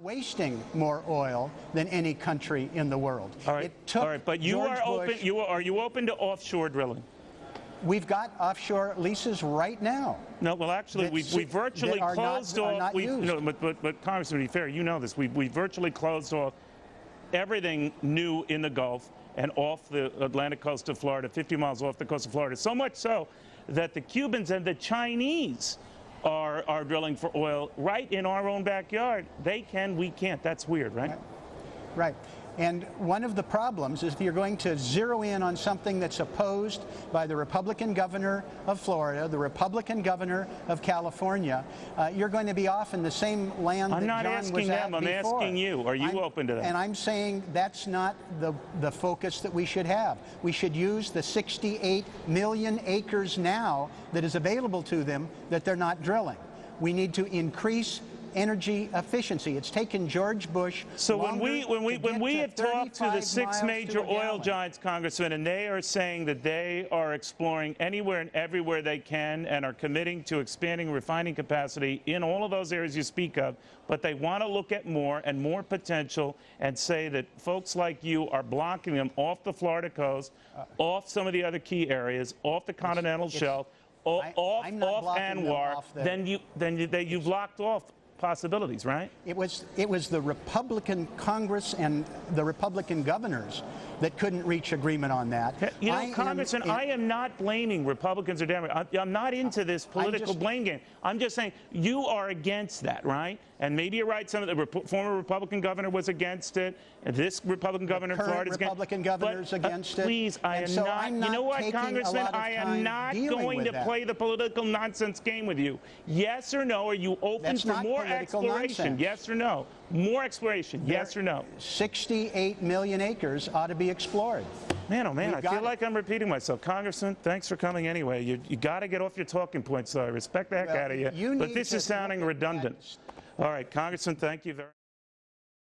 wasting more oil than any country in the world. All right, but you are open. Are you open to offshore drilling? We've got offshore leases right now. No, well, actually, we virtually closed off. But Congressman, to be fair, you know this. We virtually closed off everything new in the Gulf and off the Atlantic coast of Florida, 50 miles off the coast of Florida. So much so that the Cubans and the Chinese are drilling for oil right in our own backyard. They can, we can't. That's weird, right? Right. And one of the problems is if you're going to zero in on something that's opposed by the Republican governor of Florida, the Republican governor of California, you're going to be off in the same land that John was at before. I'm not asking them. I'm asking you. Are you open to that? And I'm saying that's not the focus that we should have. We should use the 68 million acres now that is available to them that they're not drilling. We need to increase energy efficiency. It's taken George Bush. So when we have talked to the 6 major oil giants, Congressman, and they are saying that they are exploring anywhere and everywhere they can and are committing to expanding refining capacity in all of those areas you speak of, but they want to look at more and more potential and say that folks like you are blocking them off the Florida coast, off some of the other key areas, off the continental shelf, off ANWR, then you've locked off possibilities, right? It was the Republican Congress and the Republican governors that couldn't reach agreement on that. You know, Congressman, I am not blaming Republicans or Democrats. I'm not into this political blame game. I'm just saying you are against that, right? And maybe you're right. Some of the former Republican governor was against it, and this Republican governor in Florida is against it. Republican governor's against it. Please, I am not. You know what, Congressman? I am not going to play the political nonsense game with you. Yes or no? Are you open for more exploration? Yes or no? More exploration? Yes or no? 68 million acres ought to be explored. Man, oh man, I feel like I'm repeating myself. Congressman, thanks for coming anyway. You got to get off your talking points, so I respect the heck out of you. But this is sounding redundant. All right, Congressman, thank you very much.